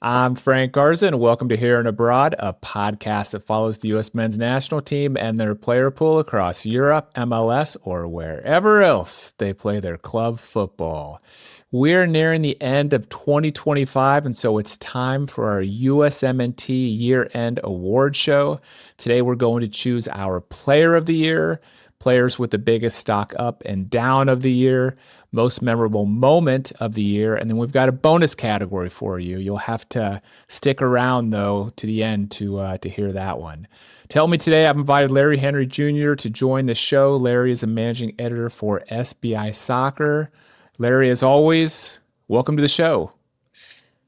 I'm Frank Garza, and welcome to Here and Abroad, a podcast that follows the U.S. men's national team and their player pool across Europe, MLS, or wherever else they play their club football. We're nearing the end of 2025, and so it's time for our USMNT year-end award show. Today, we're going to choose our Player of the Year, players with the biggest stock up and down of the year, most memorable moment of the year, and then we've got a bonus category for you. You'll have to stick around though to the end to hear that one. Tell me today, I've invited Larry Henry Jr. to join the show. Larry is a managing editor for SBI Soccer. Larry, as always, welcome to the show.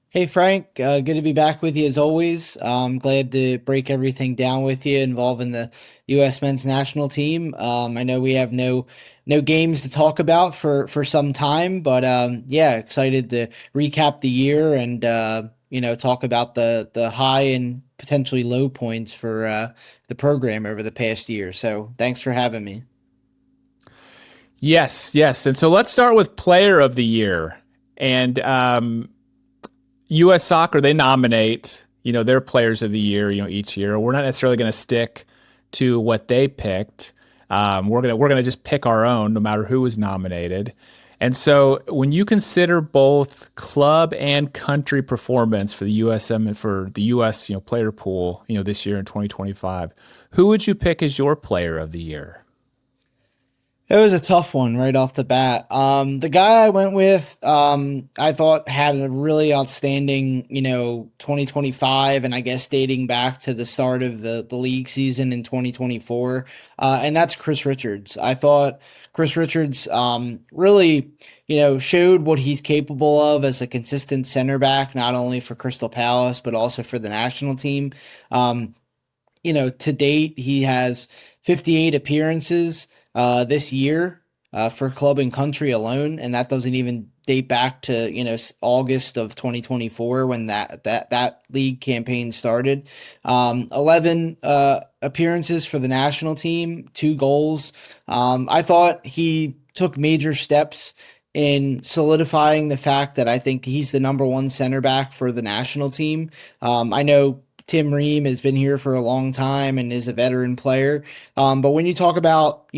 Hey Frank, good to be back with you as always. I'm glad to break everything down with you involving the U.S. men's national team. I know we have no games to talk about for some time, but yeah, excited to recap the year and talk about the high and potentially low points for the program over the past year. So thanks for having me. Yes, yes. And so let's start with Player of the Year. And U.S. Soccer, they nominate, their players of the year, each year. We're not necessarily going to stick to what they picked. We're gonna just pick our own, no matter who was nominated. And so, when you consider both club and country performance for the USM and for the U.S. player pool, this year in 2025, who would you pick as your Player of the Year? It was a tough one right off the bat. The guy I went with, I thought had a really outstanding, 2025, and I guess dating back to the start of the league season in 2024, and that's Chris Richards. I thought Chris Richards really, showed what he's capable of as a consistent center back, not only for Crystal Palace but also for the national team. Um, to date, he has 58 appearances this year for club and country alone, and that doesn't even date back to August of 2024 when that league campaign started. 11 appearances for the national team, 2 goals. I thought he took major steps in solidifying the fact that I think he's the number one center back for the national team. I know Tim Ream has been here for a long time and is a veteran player. But when you talk about,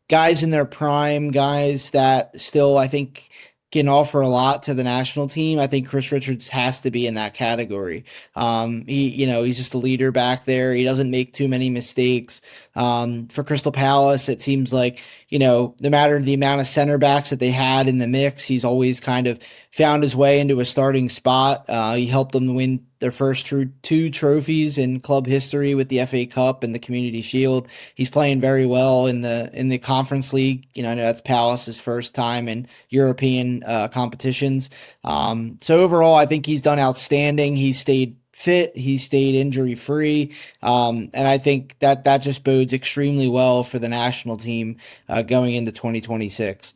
guys in their prime, guys that still, I think, can offer a lot to the national team, I think Chris Richards has to be in that category. He's just a leader back there. He doesn't make too many mistakes. For Crystal Palace, it seems like, no matter the amount of center backs that they had in the mix, he's always kind of found his way into a starting spot. He helped them win their first two trophies in club history with the FA Cup and the Community Shield. He's playing very well in the Conference League. I know that's Palace's first time in European competitions. So overall, I think he's done outstanding. He's stayed fit. He stayed injury free. And I think that just bodes extremely well for the national team going into 2026.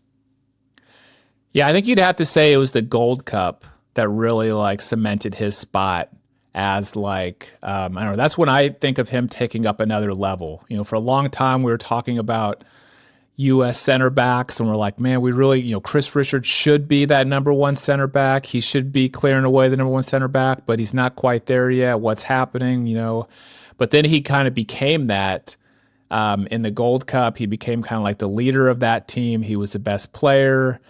Yeah, I think you'd have to say it was the Gold Cup that really cemented his spot as I don't know. That's when I think of him taking up another level. For a long time we were talking about U.S. center backs, and we're like, man, we really, Chris Richards should be that number one center back. He should be clearing away the number one center back, but he's not quite there yet. What's happening, But then he kind of became that in the Gold Cup. He became kind of like the leader of that team. He was the best player.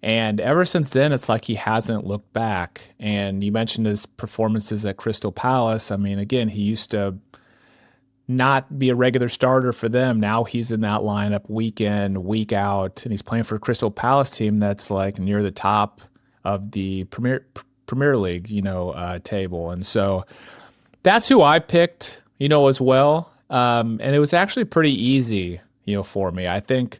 And ever since then, it's like he hasn't looked back. And you mentioned his performances at Crystal Palace. I mean, again, he used to not be a regular starter for them. Now he's in that lineup week in, week out, and he's playing for a Crystal Palace team that's near the top of the Premier League, table. And so that's who I picked, as well. And it was actually pretty easy, for me. I think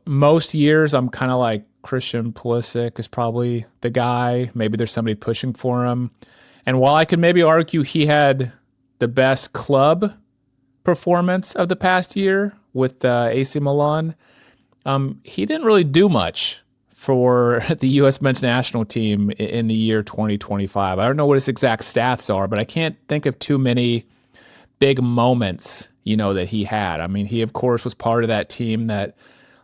most years I'm kind of like Christian Pulisic is probably the guy. Maybe there's somebody pushing for him. And while I could maybe argue he had the best club performance of the past year with AC Milan, he didn't really do much for the U.S. men's national team in the year 2025. I don't know what his exact stats are, but I can't think of too many big moments, that he had. I mean, he, of course, was part of that team that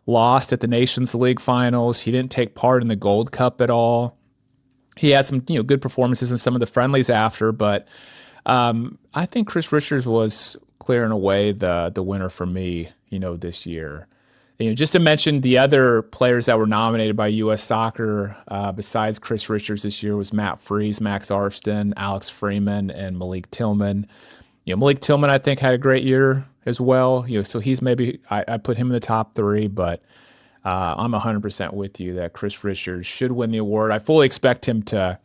lost at the Nations League finals. He didn't take part in the Gold Cup at all. he had some good performances in some of the friendlies after, but I think Chris Richards was clearing away the winner for me, this year. Just to mention the other players that were nominated by U.S. Soccer besides Chris Richards this year was Matt Freese, Max Arfston, Alex Freeman, and Malik Tillman. Malik Tillman I think had a great year as well. So he's maybe I put him in the top three, but I'm 100% with you that Chris Richards should win the award. I fully expect him to.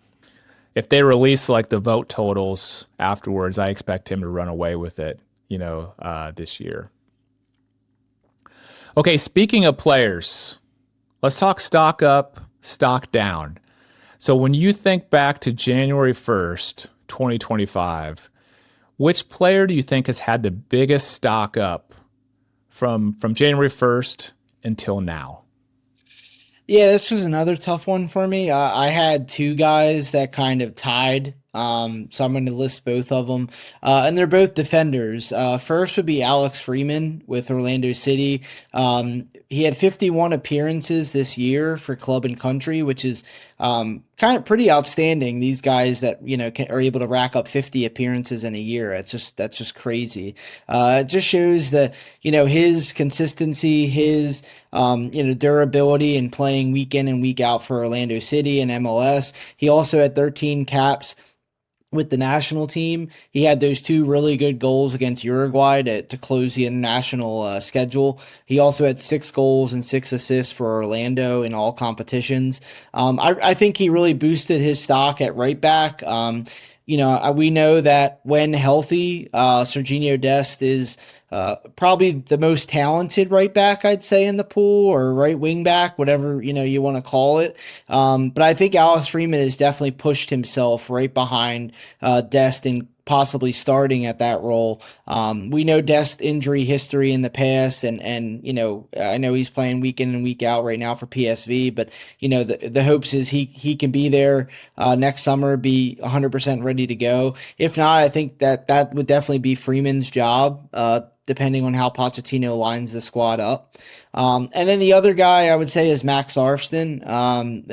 If they release like the vote totals afterwards, I expect him to run away with it, this year. Okay, speaking of players, let's talk stock up, stock down. So when you think back to January 1st, 2025, which player do you think has had the biggest stock up from January 1st until now? Yeah, this was another tough one for me. I had two guys that kind of tied. So I'm going to list both of them. And they're both defenders. First would be Alex Freeman with Orlando City. He had 51 appearances this year for club and country, which is kind of pretty outstanding. These guys that are able to rack up 50 appearances in a year. That's just crazy. It just shows that his consistency, his durability, and playing week in and week out for Orlando City and MLS. He also had 13 caps with the national team. He had those two really good goals against Uruguay to close the international schedule. He also had 6 goals and 6 assists for Orlando in all competitions. I think he really boosted his stock at right back. We know that when healthy, Serginho Dest is probably the most talented right back, I'd say, in the pool, or right wing back, whatever you want to call it. But I think Alex Freeman has definitely pushed himself right behind Dest and possibly starting at that role. We know Dest injury history in the past, and I know he's playing week in and week out right now for PSV, but the hopes is he can be there next summer, be 100% ready to go. If not, I think that would definitely be Freeman's job. Depending on how Pochettino lines the squad up. And then the other guy I would say is Max Arfston. On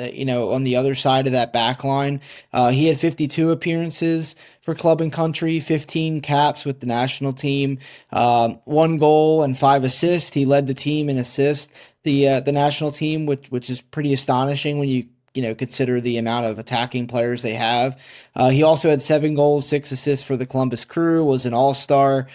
the other side of that back line, he had 52 appearances for club and country, 15 caps with the national team, 1 goal and 5 assists. He led the team in assists, the national team, which is pretty astonishing when you consider the amount of attacking players they have. He also had 7 goals, 6 assists for the Columbus Crew, was an all-star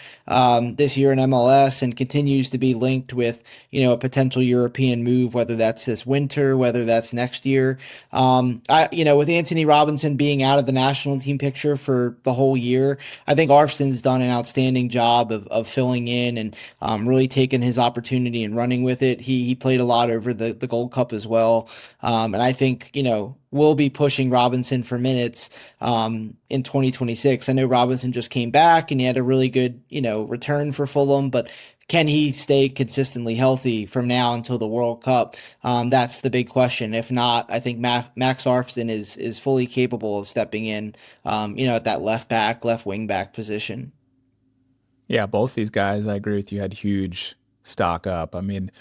this year in MLS, and continues to be linked with, a potential European move, whether that's this winter, whether that's next year. With Anthony Robinson being out of the national team picture for the whole year, I think Arfston's done an outstanding job of filling in and really taking his opportunity and running with it. He played a lot over the Gold Cup as well. And I think, we'll be pushing Robinson for minutes in 2026. I know Robinson just came back and he had a really good, return for Fulham, but can he stay consistently healthy from now until the World Cup? That's the big question. If not, I think Max Arfston is fully capable of stepping in, at that left wing back position. Yeah, both these guys, I agree with you, had huge stock up. I mean,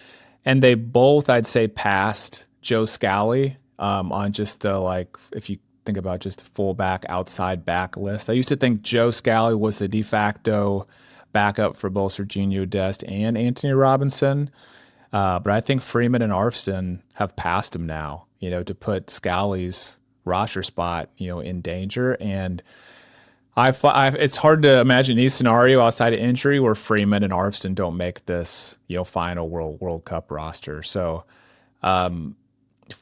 and they both, I'd say, passed Joe Scally on just the, if you think about just a fullback, outside back list. I used to think Joe Scally was the de facto backup for both Serginho Dest and Anthony Robinson. But I think Freeman and Arfston have passed him now, to put Scally's roster spot, in danger. And it's hard to imagine any scenario outside of injury where Freeman and Arfston don't make this, final World Cup roster. So,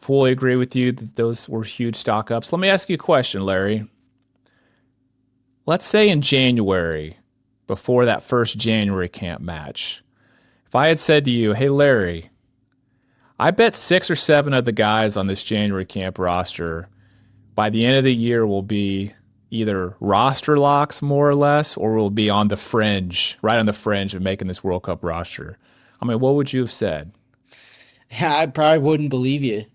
fully agree with you that those were huge stock ups. Let me ask you a question, Larry. Let's say in January, before that first January camp match, if I had said to you, hey, Larry, I bet 6 or 7 of the guys on this January camp roster by the end of the year will be either roster locks, more or less, or will be on the fringe, right on the fringe of making this World Cup roster. I mean, what would you have said? I probably wouldn't believe you,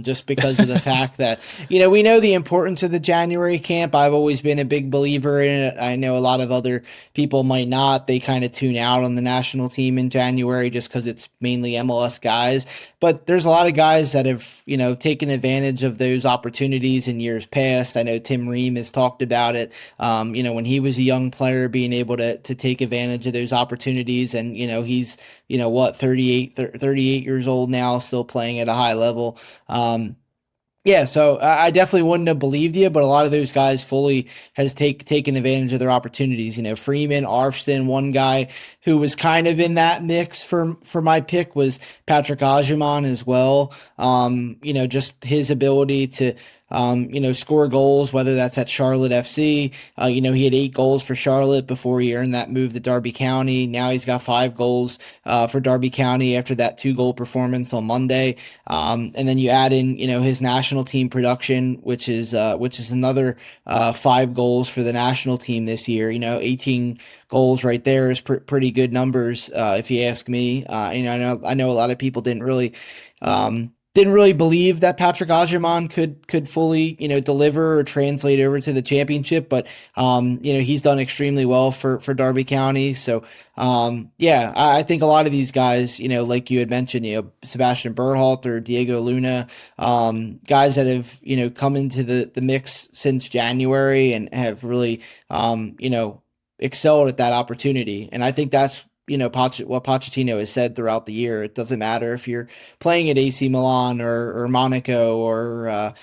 just because of the fact that, we know the importance of the January camp. I've always been a big believer in it. I know a lot of other people might not. They kind of tune out on the national team in January just because it's mainly MLS guys. But there's a lot of guys that have, taken advantage of those opportunities in years past. I know Tim Ream has talked about it, when he was a young player, being able to take advantage of those opportunities. And, he's, what, 38 years old now, still playing at a high level. Yeah, so I definitely wouldn't have believed you, but a lot of those guys fully has taken advantage of their opportunities. Freeman, Arfston, one guy who was kind of in that mix for my pick was Patrick Ajiman as well. Just his ability to score goals, whether that's at Charlotte FC. He had 8 goals for Charlotte before he earned that move to Derby County. Now he's got 5 goals for Derby County after that 2-goal performance on Monday. And then you add in, his national team production, which is another 5 goals for the national team this year. 18 goals right there is pretty good numbers, if you ask me. I know a lot of people didn't really believe that Patrick Ajiman could fully, deliver or translate over to the championship, but he's done extremely well for Derby County. So yeah, I think a lot of these guys, like you had mentioned, Sebastian Berhalter, Diego Luna, guys that have, come into the mix since January and have really excelled at that opportunity. And I think that's what Pochettino has said throughout the year. It doesn't matter if you're playing at AC Milan or Monaco or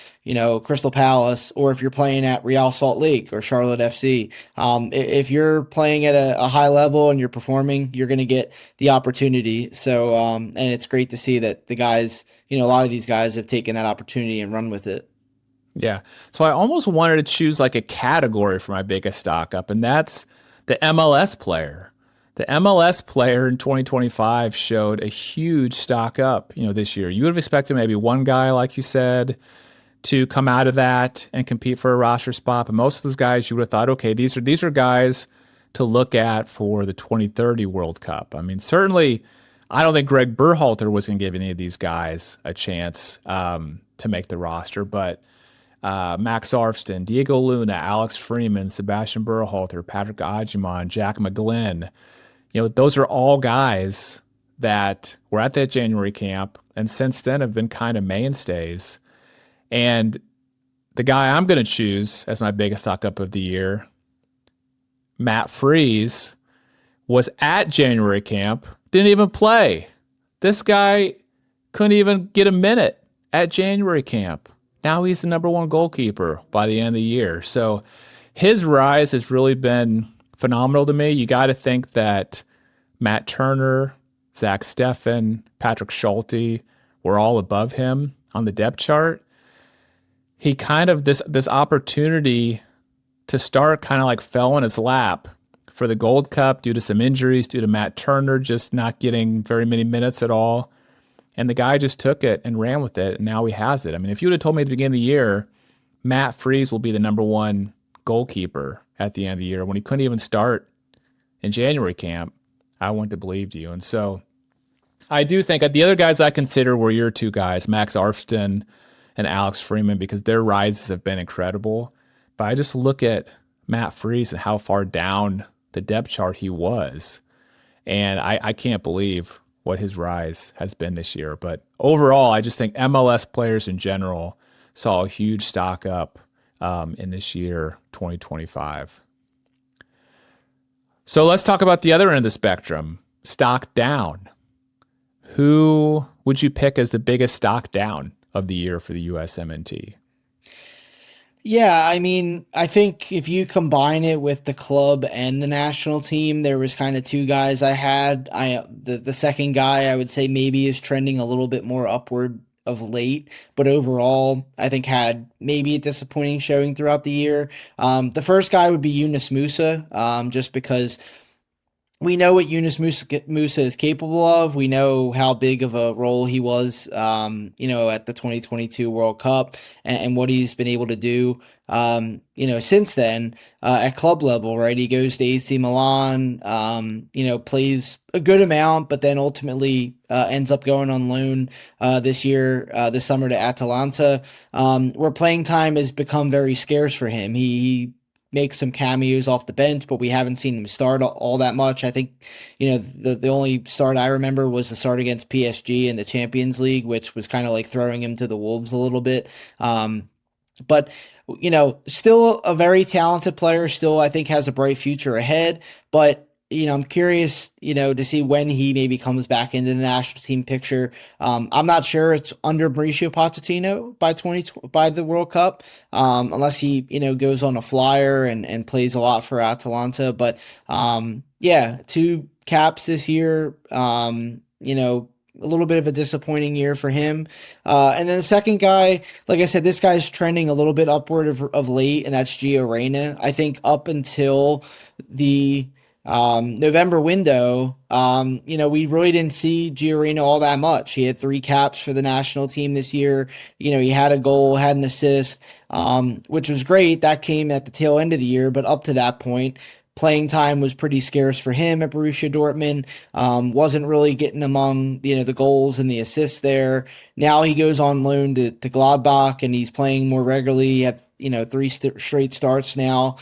Crystal Palace, or if you're playing at Real Salt Lake or Charlotte FC. If you're playing at a high level and you're performing, you're going to get the opportunity. So and it's great to see that the guys, a lot of these guys have taken that opportunity and run with it. Yeah. So I almost wanted to choose like a category for my biggest stock up, and that's the MLS player. The MLS player in 2025 showed a huge stock up, this year. You would have expected maybe one guy, like you said, to come out of that and compete for a roster spot. But most of those guys, you would have thought, okay, these are guys to look at for the 2030 World Cup. I mean, certainly, I don't think Greg Berhalter was going to give any of these guys a chance to make the roster, but Max Arfston, Diego Luna, Alex Freeman, Sebastian Berhalter, Patrick Ajiman, Jack McGlynn. Those are all guys that were at that January camp and since then have been kind of mainstays. And the guy I'm going to choose as my biggest stock up of the year, Matt Freese, was at January camp, didn't even play. This guy couldn't even get a minute at January camp. Now he's the number one goalkeeper by the end of the year. So his rise has really been phenomenal to me. You got to think that Matt Turner, Zach Steffen, Patrick Schulte were all above him on the depth chart. He kind of, this opportunity to start kind of like fell in his lap for the Gold Cup due to some injuries, due to Matt Turner just not getting very many minutes at all. And the guy just took it and ran with it, and now he has it. I mean, if you would have told me at the beginning of the year, Matt Freese will be the number one goalkeeper at the end of the year when he couldn't even start in January camp, I wouldn't have believed you. And so I do think the other guys I consider were your two guys, Max Arfston and Alex Freeman, because their rises have been incredible. But I just look at Matt Freese and how far down the depth chart he was. And I can't believe what his rise has been this year. But overall, I just think MLS players in general saw a huge stock up in this year, 2025. So let's talk about the other end of the spectrum, stock down. Who would you pick as the biggest stock down of the year for the USMNT? Yeah, I mean, I think if you combine it with the club and the national team, there was kind of two guys I had. The second guy I would say maybe is trending a little bit more upward of late, but overall I think had maybe a disappointing showing throughout the year. The first guy would be Yunus Musa, just because we know what Musa is capable of. We know how big of a role he was, at the 2022 World Cup, and what he's been able to do, since then at club level. Right, he goes to AC Milan, plays a good amount, but then ultimately ends up going on loan this summer to Atalanta, where playing time has become very scarce for him. He make some cameos off the bench, but we haven't seen him start all that much. I think, the only start I remember was the start against PSG in the Champions League, which was kind of like throwing him to the wolves a little bit. But still a very talented player. Still, I think has a bright future ahead. But I'm curious, to see when he maybe comes back into the national team picture. I'm not sure it's under Mauricio Pochettino by the World Cup, unless he goes on a flyer and plays a lot for Atalanta. But yeah, two caps this year. A little bit of a disappointing year for him. And then the second guy, like I said, this guy's trending a little bit upward of late, and that's Gio Reyna. I think up until the November window, we really didn't see Gio Reyna all that much. He had three caps for the national team this year. He had a goal, had an assist, which was great. That came at the tail end of the year, but up to that point, playing time was pretty scarce for him at Borussia Dortmund. Wasn't really getting among the goals and the assists there. Now he goes on loan to Gladbach, and he's playing more regularly. He had three straight starts now,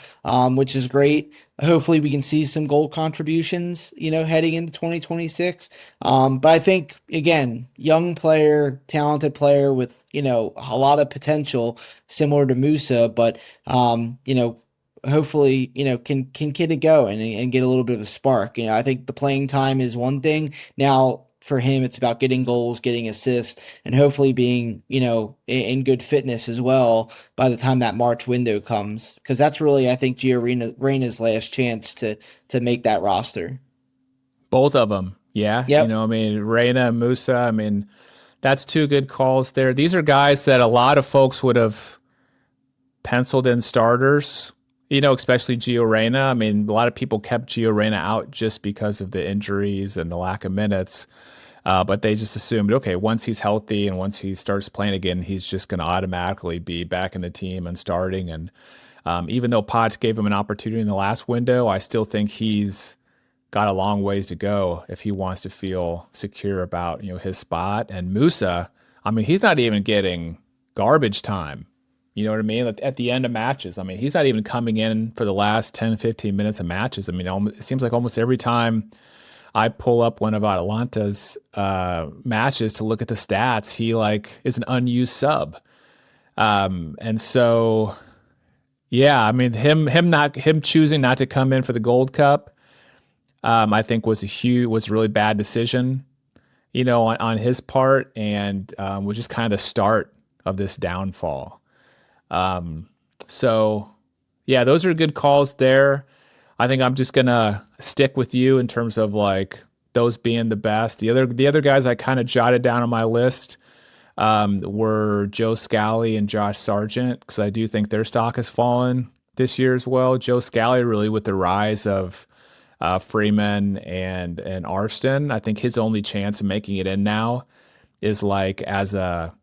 which is great. Hopefully we can see some goal contributions, heading into 2026. But I think, again, young player, talented player with a lot of potential, similar to Musa, but hopefully, can get it going and get a little bit of a spark. I think the playing time is one thing. Now for him, it's about getting goals, getting assists, and hopefully being, in good fitness as well by the time that March window comes. Because that's really, I think, Reyna's last chance to make that roster. Both of them. Yeah. Yep. I mean, Reyna and Musa, I mean, that's two good calls there. These are guys that a lot of folks would have penciled in starters, especially Gio Reyna. I mean, a lot of people kept Gio Reyna out just because of the injuries and the lack of minutes. But they just assumed, okay, once he's healthy and once he starts playing again, he's just going to automatically be back in the team and starting. And even though Poch gave him an opportunity in the last window, I still think he's got a long ways to go if he wants to feel secure about his spot. And Musa, I mean, he's not even getting garbage time. You know what I mean? At the end of matches, I mean, he's not even coming in for the last 10, 15 minutes of matches. I mean, it seems like almost every time I pull up one of Atalanta's matches to look at the stats, he is an unused sub. And so, yeah, I mean, him choosing not to come in for the Gold Cup, I think was a really bad decision, on his part, and was just kind of the start of this downfall. So yeah, those are good calls there. I think I'm just gonna stick with you in terms of those being the best. The other guys I kind of jotted down on my list were Joe Scally and Josh Sargent, because I do think their stock has fallen this year as well. Joe Scally really with the rise of Freeman and Arston. I think his only chance of making it in now is as a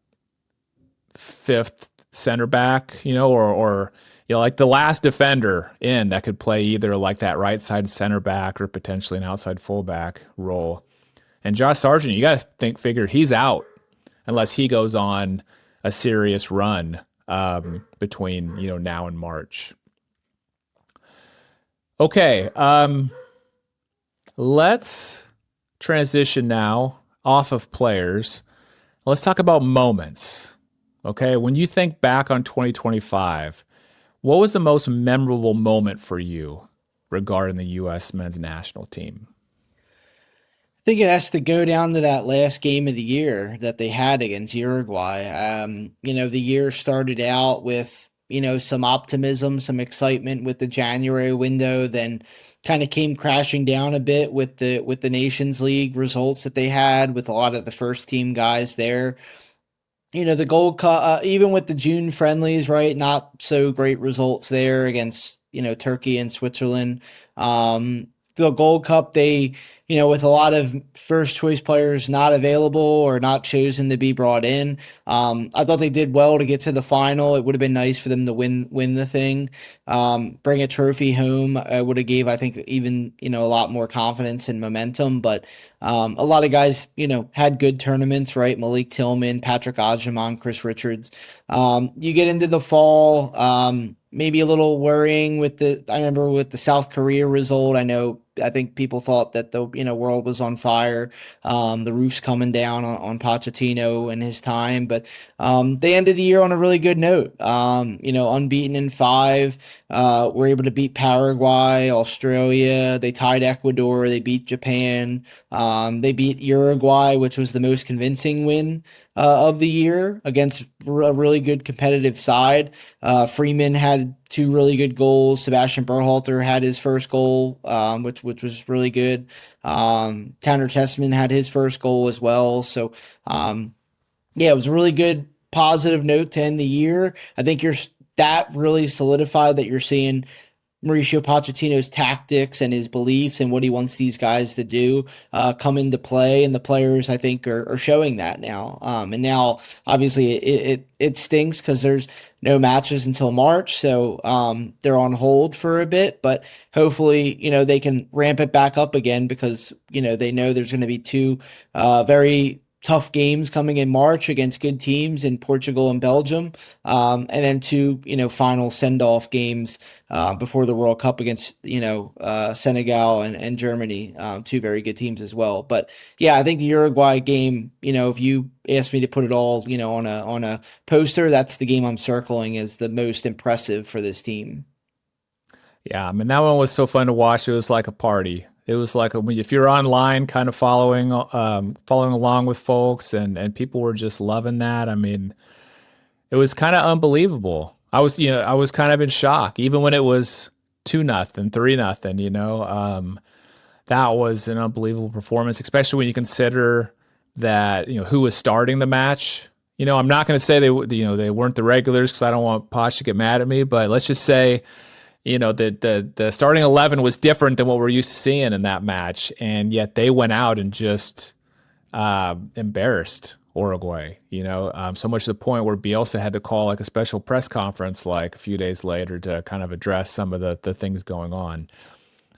fifth center back, or the last defender in that could play either that right side center back or potentially an outside fullback role. And Josh Sargent, you got to figure he's out unless he goes on a serious run between now and March. Okay, let's transition now off of players. Let's talk about moments. Okay, when you think back on 2025, what was the most memorable moment for you regarding the U.S. men's national team? I think it has to go down to that last game of the year that they had against Uruguay. The year started out with, some optimism, some excitement with the January window, then kind of came crashing down a bit with the Nations League results that they had with a lot of the first team guys there. The Gold Cup, even with the June friendlies, right? Not so great results there against, Turkey and Switzerland. the Gold Cup, they, with a lot of first choice players not available or not chosen to be brought in, I thought they did well to get to the final. It would have been nice for them to win the thing, bring a trophy home. Would have gave, I think, even, a lot more confidence and momentum. But a lot of guys, had good tournaments, right? Malik Tillman, Patrick Ajiman, Chris Richards. You get into the fall, maybe a little worrying with I remember with the South Korea result. I think people thought that the world was on fire. The roof's coming down on Pochettino and his time, but they ended the year on a really good note. Unbeaten in five. Were able to beat Paraguay, Australia. They tied Ecuador. They beat Japan. They beat Uruguay, which was the most convincing win of the year against a really good competitive side. Freeman had two really good goals. Sebastian Berhalter had his first goal, which was really good. Tanner Tessman had his first goal as well. So yeah, it was a really good positive note to end the year. I think that really solidified that you're seeing Mauricio Pochettino's tactics and his beliefs and what he wants these guys to do come into play, and the players I think are showing that now. And now obviously it stinks because there's no matches until March, so they're on hold for a bit. But hopefully, they can ramp it back up again because they know there's going to be two very tough games coming in March against good teams in Portugal and Belgium, and then two, final send-off games before the World Cup against, Senegal and Germany, two very good teams as well. But yeah, I think the Uruguay game, if you asked me to put it all, on a poster, that's the game I'm circling as the most impressive for this team. Yeah, I mean that one was so fun to watch. It was like a party. It was like if you're online, kind of following along with folks, and people were just loving that. I mean, it was kind of unbelievable. I was kind of in shock, even when it was 2-0, 3-0. That was an unbelievable performance, especially when you consider that who was starting the match. I'm not going to say they weren't the regulars because I don't want Posh to get mad at me, but let's just say the starting 11 was different than what we're used to seeing in that match, and yet they went out and just embarrassed Uruguay. So much to the point where Bielsa had to call like a special press conference like a few days later to kind of address some of the things going on.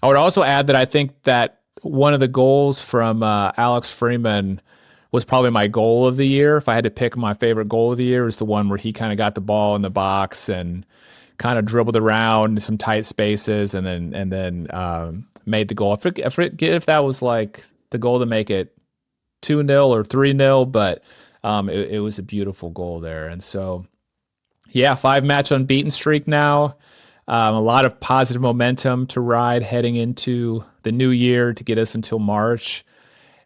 I would also add that I think that one of the goals from Alex Freeman was probably my goal of the year. If I had to pick my favorite goal of the year, it was the one where he kind of got the ball in the box and kind of dribbled around some tight spaces and then made the goal. I forget if that was like the goal to make it 2-0 or 3-0, but it was a beautiful goal there. And so, yeah, 5-match unbeaten streak now. A lot of positive momentum to ride heading into the new year to get us until March.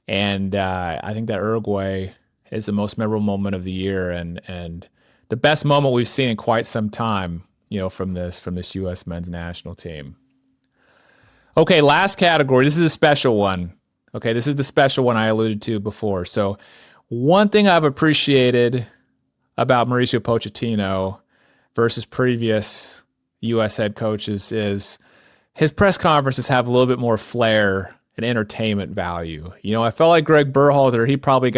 And I think that Uruguay is the most memorable moment of the year and the best moment we've seen in quite some time, from this U.S. men's national team. Okay, last category. This is a special one. Okay, this is the special one I alluded to before. So one thing I've appreciated about Mauricio Pochettino versus previous U.S. head coaches is his press conferences have a little bit more flair and entertainment value. I felt like Greg Berhalter, he probably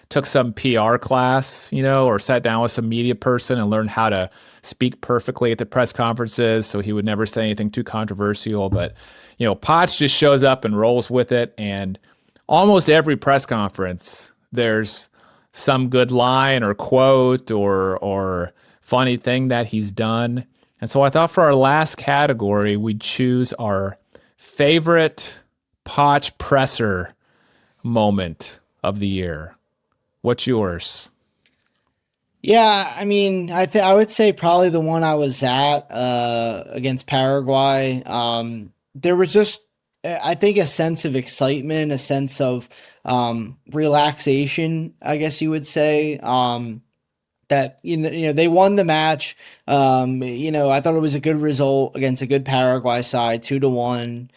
took some PR class, or sat down with some media person and learned how to speak perfectly at the press conferences so he would never say anything too controversial. But, Poch just shows up and rolls with it. And almost every press conference, there's some good line or quote or funny thing that he's done. And so I thought for our last category, we'd choose our favorite Poch presser moment of the year. What's yours? Yeah, I mean, I would say probably the one I was at against Paraguay. There was just I think a sense of excitement, a sense of relaxation, I guess you would say. That they won the match. I thought it was a good result against a good Paraguay side, 2-1.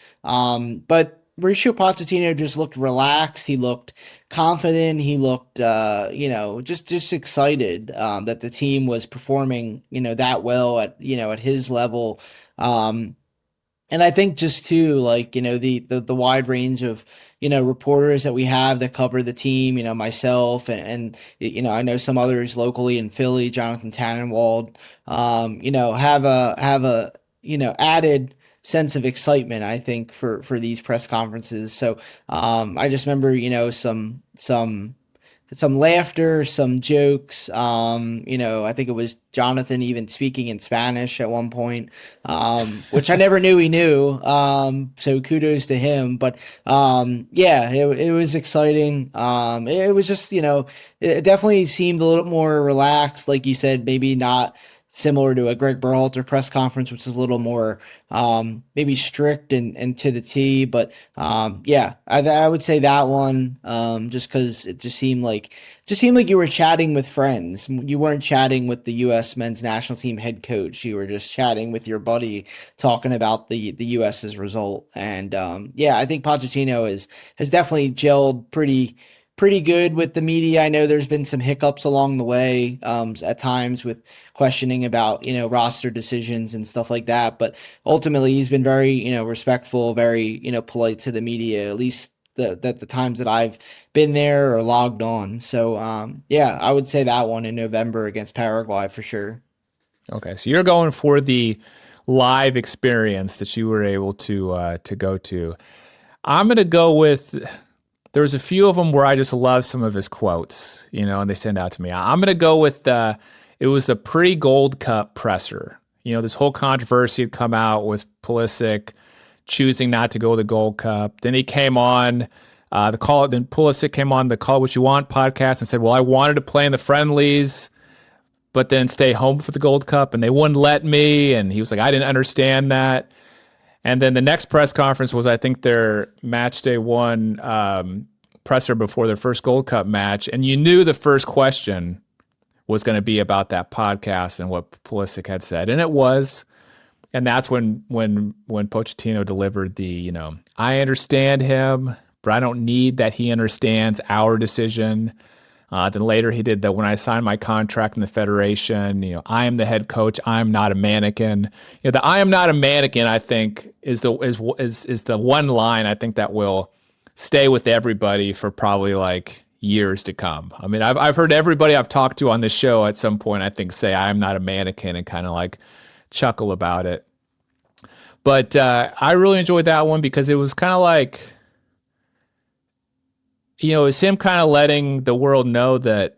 But Mauricio Pochettino just looked relaxed. He looked confident. He looked, just excited that the team was performing, that well at his level. And I think just too, like, the wide range of, reporters that we have that cover the team, myself and I know some others locally in Philly, Jonathan Tannenwald, have a, added sense of excitement, I think, for these press conferences. So, I just remember, some laughter, some jokes. I think it was Jonathan even speaking in Spanish at one point, which I never knew he knew. So kudos to him. But yeah, it was exciting. It was just, it definitely seemed a little more relaxed, like you said, maybe not similar to a Greg Berhalter press conference, which is a little more maybe strict and to the T. But yeah, I would say that one just because it just seemed like you were chatting with friends. You weren't chatting with the U.S. men's national team head coach. You were just chatting with your buddy, talking about the U.S.'s result. And yeah, I think Pochettino has definitely gelled pretty good with the media. I know there's been some hiccups along the way at times with questioning about, roster decisions and stuff like that. But ultimately, he's been very, respectful, very, polite to the media, at least the times that I've been there or logged on. So, yeah, I would say that one in November against Paraguay for sure. Okay, so you're going for the live experience that you were able to go to. I'm gonna go with. There's a few of them where I just love some of his quotes, and they stand out to me. I'm gonna go with it was the pre-Gold Cup presser. This whole controversy had come out with Pulisic choosing not to go to the Gold Cup. Then he came on the call. Then Pulisic came on the Call What You Want podcast and said, "Well, I wanted to play in the friendlies, but then stay home for the Gold Cup, and they wouldn't let me." And he was like, "I didn't understand that." And then the next press conference was, I think, their match day one presser before their first Gold Cup match, and you knew the first question was going to be about that podcast and what Pulisic had said, and it was. And that's when Pochettino delivered the, I understand him, but I don't need that he understands our decision. Then later he did the when I signed my contract in the federation, I am the head coach. I'm not a mannequin. The I am not a mannequin, I think, is the one line I think that will stay with everybody for probably like years to come. I mean, I've heard everybody I've talked to on this show at some point, I think, say I am not a mannequin and kind of like chuckle about it. But I really enjoyed that one because it was kind of like, it's him kind of letting the world know that,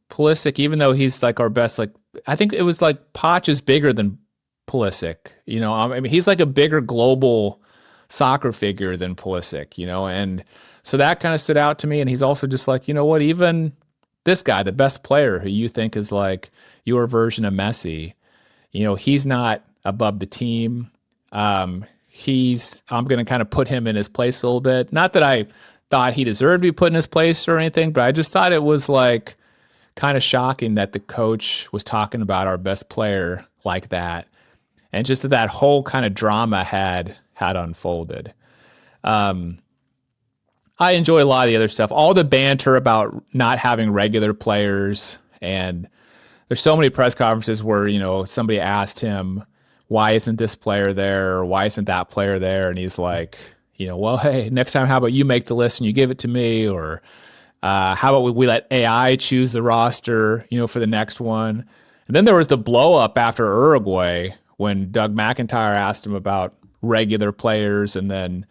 Pulisic, even though he's like our best, like, I think it was like Poch is bigger than Pulisic, I mean, he's like a bigger global soccer figure than Pulisic, and so that kind of stood out to me. And he's also just like, what, even this guy, the best player who you think is like your version of Messi, he's not above the team. I'm going to kind of put him in his place a little bit. Not that I thought he deserved to be put in his place or anything, but I just thought it was like kind of shocking that the coach was talking about our best player like that. And just that whole kind of drama had unfolded. I enjoy a lot of the other stuff, all the banter about not having regular players. And there's so many press conferences where, somebody asked him, why isn't this player there? Or why isn't that player there? And he's like, well, hey, next time, how about you make the list and you give it to me? Or how about we let AI choose the roster, for the next one? And then there was the blow up after Uruguay when Doug McIntyre asked him about regular players, and then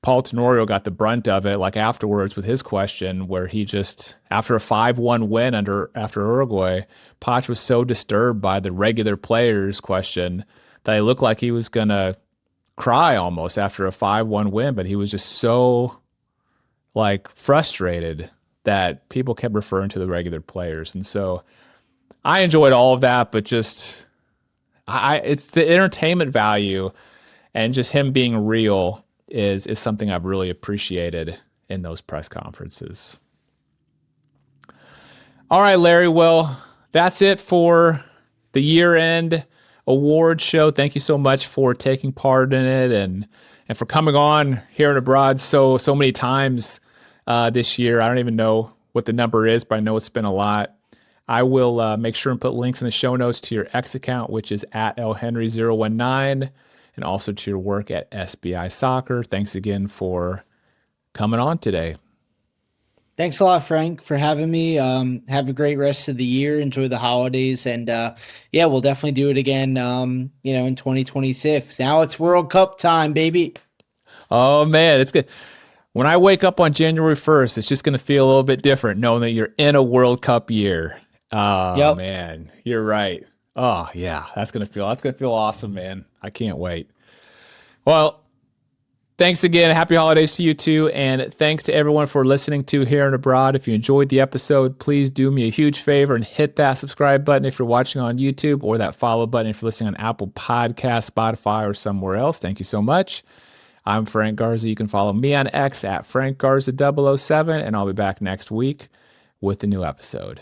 Paul Tenorio got the brunt of it, like afterwards with his question, where he just, after a 5-1 win after Uruguay, Poch was so disturbed by the regular players question that he looked like he was going to cry almost after a 5-1 win, but he was just so like frustrated that people kept referring to the regular players. And so I enjoyed all of that, but just it's the entertainment value and just him being real is something I've really appreciated in those press conferences. All right, Larry. Well, that's it for the year-end award show. Thank you so much for taking part in it and for coming on here and abroad so many times this year. I don't even know what the number is, but I know it's been a lot. I will make sure and put links in the show notes to your X account, which is at lhenry019. and also to your work at SBI Soccer. Thanks again for coming on today. Thanks a lot, Frank, for having me. Have a great rest of the year. Enjoy the holidays. And yeah, we'll definitely do it again, in 2026. Now it's World Cup time, baby. Oh, man, it's good. When I wake up on January 1st, it's just going to feel a little bit different knowing that you're in a World Cup year. Oh, Yep. man, you're right. Oh, yeah, that's going to feel awesome, man. I can't wait. Well, thanks again. Happy holidays to you too. And thanks to everyone for listening to Here and Abroad. If you enjoyed the episode, please do me a huge favor and hit that subscribe button if you're watching on YouTube, or that follow button if you're listening on Apple Podcasts, Spotify, or somewhere else. Thank you so much. I'm Frank Garza. You can follow me on X at FrankGarza007, and I'll be back next week with a new episode.